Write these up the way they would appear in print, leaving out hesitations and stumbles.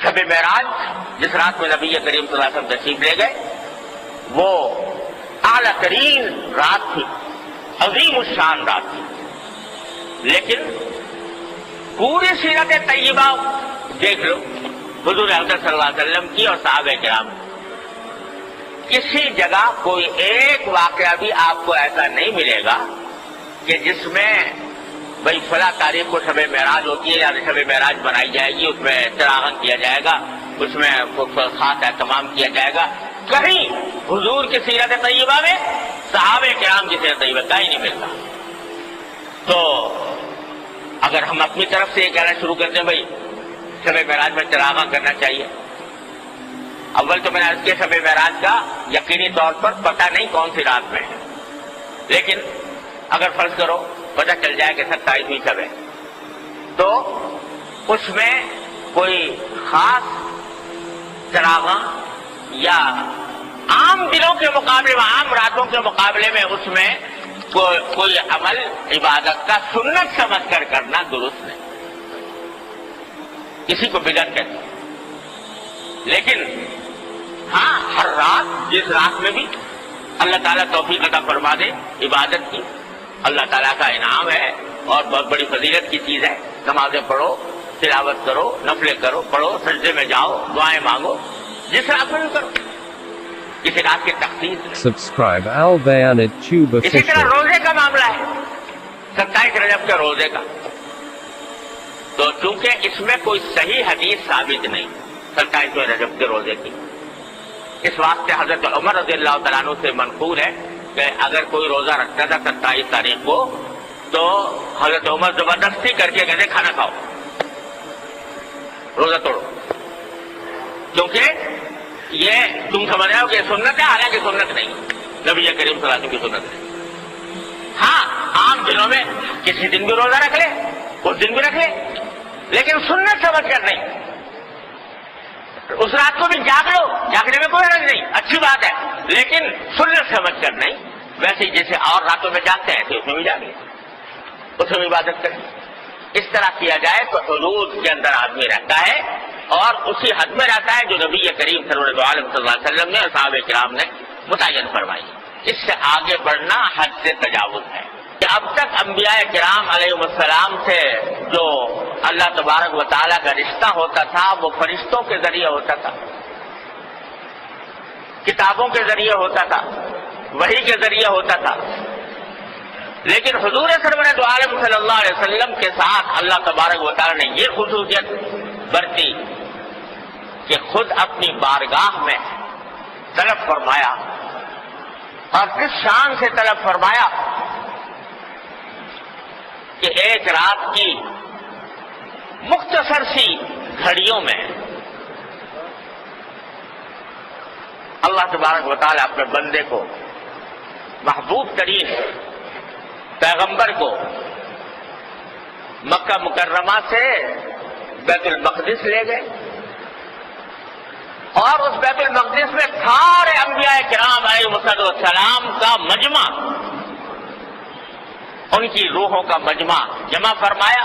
شب معراج جس رات میں نبی کریم صلی اللہ علیہ وسلم تشریف لے گئے وہ اعلیٰ ترین رات تھی، عظیم الشان رات تھی، لیکن پوری سیرت طیبہ دیکھ لو حضور اکرم صلی اللہ علیہ وسلم کی اور صحابہ کرام، کسی جگہ کوئی ایک واقعہ بھی آپ کو ایسا نہیں ملے گا کہ جس میں بھائی فلاں تاریخ کو شب معراج ہوتی ہے یا شب معراج بنائی جائے گی، اس میں چراغاں کیا جائے گا، اس میں خاص اہتمام کیا جائے گا. کہیں حضور کی سیرت طیبہ میں صحابہ کرام کی سیرت طیبہ کا ہی نہیں ملتا. تو اگر ہم اپنی طرف سے یہ کہنا شروع کرتے ہیں بھائی شب معراج میں چراغاں کرنا چاہیے، اول تو میں نے عرض کیا شب معراج کا یقینی طور پر پتہ نہیں کون سی رات میں ہے، لیکن اگر فرض کرو پتہ چل جائے کہ 27ویں شب ہے تو اس میں کوئی خاص چراغاں یا عام دنوں کے مقابلے میں، عام راتوں کے مقابلے میں اس میں کوئی عمل عبادت کا سنت سمجھ کر کرنا درست نہیں، کسی کو بدعت کہتے ہیں. لیکن ہاں ہر رات جس رات میں بھی اللہ تعالیٰ توفیق عطا فرما دے عبادت کی، اللہ تعالیٰ کا انعام ہے اور بہت بڑی فضیلت کی چیز ہے. نمازیں پڑھو، تلاوت کرو، نفلیں کرو، پڑھو، سجدے میں جاؤ، دعائیں مانگو، جس رات میں بھی کرو، کسی رات کی تخصیص ہے. Subscribe Al Bayan at Tube اسی طرح Official. روزے کا معاملہ ہے، 27 رجب کے روزے کا. تو چونکہ اس میں کوئی صحیح حدیث ثابت نہیں 27 رجب کے روزے کی، اس واسطے حضرت عمر رضی اللہ تعالیٰ عنہ سے منقول ہے کہ اگر کوئی روزہ رکھتا تھا 27 تاریخ کو تو حضرت عمر زبردستی کر کے کہتے کھانا کھاؤ، روزہ توڑو، کیونکہ یہ تم سمجھ رہے ہو کہ سنت ہے، حالانکہ سنت نہیں، نبی کریم صلی اللہ علیہ وسلم کی سنت ہے. ہاں عام دنوں میں کسی دن بھی روزہ رکھ لے، اس دن بھی رکھ لے، لیکن سنت سمجھ کر نہیں. اس رات کو بھی جاگ لو، جاگنے میں کوئی حرج نہیں، اچھی بات ہے، لیکن سنت سمجھ کر نہیں. ویسے جیسے اور راتوں میں جاگتے ہیں تو اس میں بھی جاگ لیں، اس میں بھی عبادت کریں. اس طرح کیا جائے تو حدود کے اندر آدمی رہتا ہے اور اسی حد میں رہتا ہے جو نبی کریم صلی اللہ علیہ وسلم نے اور صحابہ کرام نے متعین فرمائی. اس سے آگے بڑھنا حد سے تجاوز ہے. کہ اب تک انبیاء کرام علیہ السلام سے جو اللہ تبارک و تعالیٰ کا رشتہ ہوتا تھا وہ فرشتوں کے ذریعے ہوتا تھا، کتابوں کے ذریعے ہوتا تھا، وحی کے ذریعے ہوتا تھا. لیکن حضور سرور دو عالم صلی اللہ علیہ وسلم کے ساتھ اللہ تبارک و تعالیٰ نے یہ خصوصیت برتی کہ خود اپنی بارگاہ میں طلب فرمایا، اور کس شان سے طلب فرمایا کہ ایک رات کی مختصر سی گھڑیوں میں اللہ تبارک و تعالیٰ اپنے بندے کو، محبوب ترین پیغمبر کو مکہ مکرمہ سے بیت المقدس لے گئے، اور اس بیت المقدس میں سارے انبیاء کرام علیہ السلام کا مجمع، ان کی روحوں کا مجمع جمع فرمایا،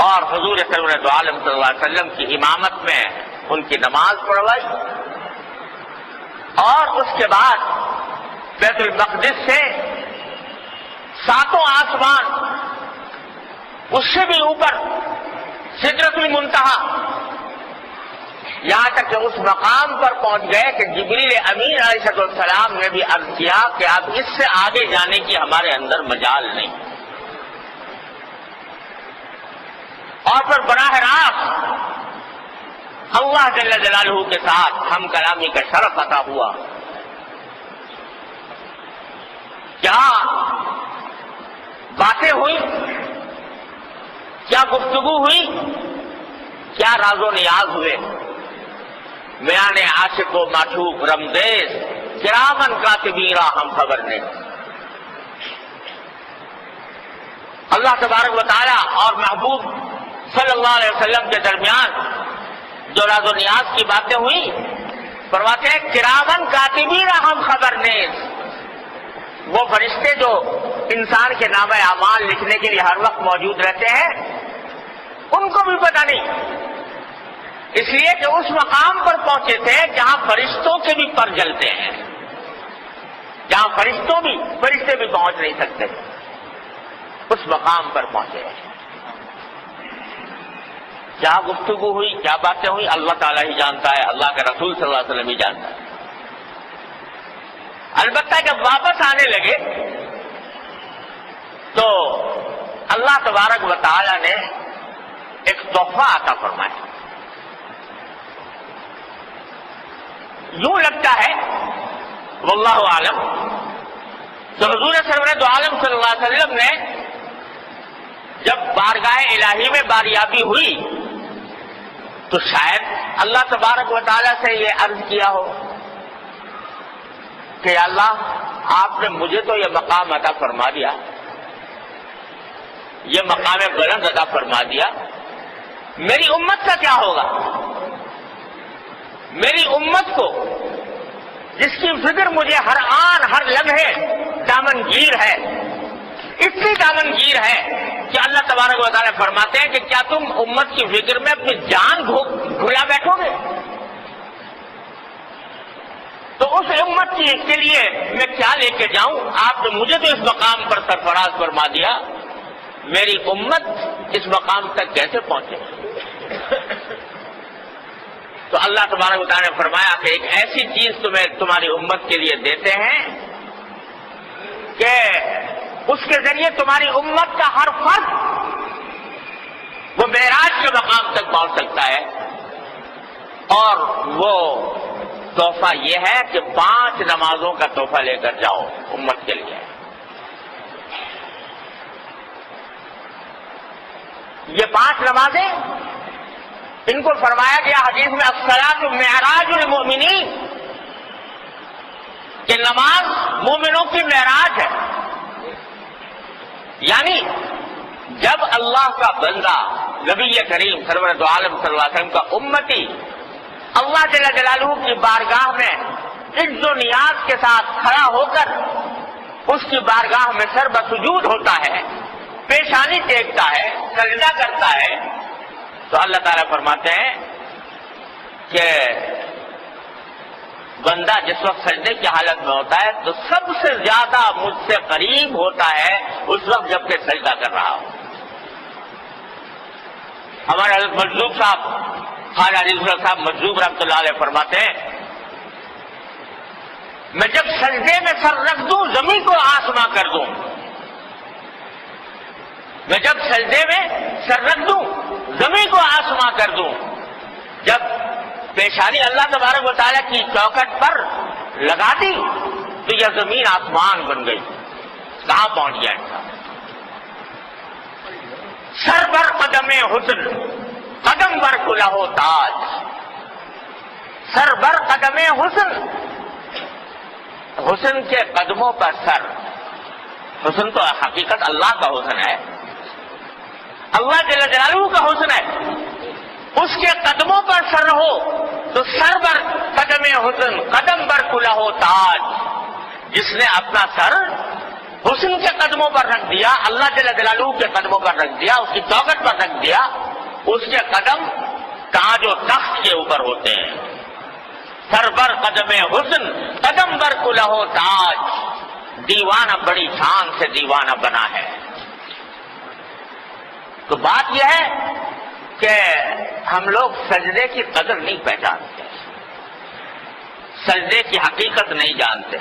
اور حضور صلی اللہ علیہ وسلم کی امامت میں ان کی نماز پڑھوائی. اور اس کے بعد بیت المقدس سے 7 آسمان، اس سے بھی اوپر سدرۃ المنتہا، یہاں تک کہ اس مقام پر پہنچ گئے کہ جبریل امین علیہ السلام نے بھی عرض کیا کہ اب اس سے آگے جانے کی ہمارے اندر مجال نہیں. اور پھر براہ راست اللہ جل جلالہ کے ساتھ ہم کلامی کا شرف عطا ہوا. کیا باتیں ہوئی، کیا گفتگو ہوئی، کیا راز و نیاز ہوئے. میاں نے عاشق و معشوق رمدیز کرامن کاتبین ہم خبر نے. اللہ تبارک و تعالیٰ اور محبوب صلی اللہ علیہ وسلم کے درمیان جو راز و نیاز کی باتیں ہوئی، فرماتے ہیں کرامن کاتبین ہم خبر نیز، وہ فرشتے جو انسان کے نام اعمال لکھنے کے لیے ہر وقت موجود رہتے ہیں، ان کو بھی پتہ نہیں اس لیے کہ اس مقام پر پہنچے تھے جہاں فرشتوں کے بھی پر جلتے ہیں، جہاں فرشتے بھی پہنچ نہیں سکتے، اس مقام پر پہنچے۔ کیا گفتگو ہوئی، کیا باتیں ہوئی، اللہ تعالیٰ ہی جانتا ہے، اللہ کے رسول صلی اللہ علیہ وسلم ہی جانتا ہے۔ البتہ جب واپس آنے لگے تو اللہ تبارک و تعالیٰ نے ایک تحفہ عطا فرمایا۔ یوں لگتا ہے واللہ عالم تو حضور سرورت عالم صلی اللہ علیہ وسلم نے جب بارگاہ الہی میں باریابی ہوئی تو شاید اللہ تبارک و تعالیٰ سے یہ عرض کیا ہو کہ اللہ آپ نے مجھے تو یہ مقام عطا فرما دیا، یہ مقام بلند عطا فرما دیا، میری امت کا کیا ہوگا؟ میری امت کو جس کی فکر مجھے ہر آن ہر لمحے دامنگیر ہے، اتنی دامنگیر ہے کہ اللہ تبارک و تعالیٰ فرماتے ہیں کہ کیا تم امت کی فکر میں اپنی جان گھلا بیٹھو گے؟ تو اس امت کے لیے میں کیا لے کے جاؤں؟ آپ نے مجھے تو اس مقام پر سرفراز فرما دیا، میری امت اس مقام تک کیسے پہنچے؟ تو اللہ تبارک و تعالیٰ نے فرمایا کہ ایک ایسی چیز تمہیں تمہاری امت کے لیے دیتے ہیں کہ اس کے ذریعے تمہاری امت کا ہر فرد وہ معراج کے مقام تک پہنچ سکتا ہے، اور وہ تحفہ یہ ہے کہ 5 نمازوں کا تحفہ لے کر جاؤ امت کے لیے۔ یہ 5 نمازیں، ان کو فرمایا گیا حدیث میں الصلاۃ معراج المؤمنین، کہ نماز مومنوں کی معراج ہے۔ یعنی جب اللہ کا بندہ نبی کریم سرورت عالم صلی اللہ علیہ وسلم کا امتی اللہ جل جلالہ کی بارگاہ میں عز و نیاز کے ساتھ کھڑا ہو کر اس کی بارگاہ میں سر بسجود ہوتا ہے، پیشانی ٹیکتا ہے، سجدہ کرتا ہے، تو اللہ تعالیٰ فرماتے ہیں کہ بندہ جس وقت سجدے کی حالت میں ہوتا ہے تو سب سے زیادہ مجھ سے قریب ہوتا ہے اس وقت جب کہ سجدہ کر رہا ہو۔ ہمارے حضرت مجذوب صاحب خواجہ علی صاحب مجذوب رحمۃ اللہ علیہ فرماتے ہیں میں جب سجدے میں سر رکھ دوں زمین کو آسماں کر دوں، میں جب سجدے میں سر رکھ دوں زمین کو آسماں کر دوں، جب پیشانی اللہ تبارک و تعالیٰ کی چوکٹ پر لگا دی تو یہ زمین آسمان بن گئی۔ کہاں پہنچ گیا انسان؟ سر بر قدم حسن قدم بر کلہ تاج، سر بر قدم حسن، حسن کے قدموں پر سر، حسن تو حقیقت اللہ کا حسن ہے، اللہ جل جلالہ کا حسن ہے، اس کے قدموں پر سر رہو تو سر بر قدم حسن قدم بر کلہ تاج، جس نے اپنا سر حسن کے قدموں پر رکھ دیا، اللہ جل جلالہ کے قدموں پر رکھ دیا، اس کی چوکٹ پر رکھ دیا، اس کے قدم تاج و تخت کے اوپر ہوتے ہیں۔ سر بر قدم حسن قدم بر کلہ تاج، دیوانہ بڑی شان سے دیوانہ بنا ہے۔ تو بات یہ ہے کہ ہم لوگ سجدے کی قدر نہیں پہچانتے، سجدے کی حقیقت نہیں جانتے،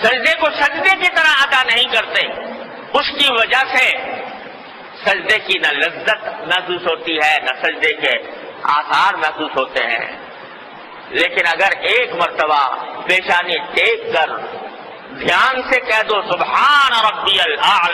سجدے کو سجدے کی طرح ادا نہیں کرتے، اس کی وجہ سے سجدے کی نہ لذت محسوس ہوتی ہے نہ سجدے کے آثار محسوس ہوتے ہیں۔ لیکن اگر ایک مرتبہ پیشانی ٹیک کر دھیان سے کہہ دو سبحان ربی الاعلی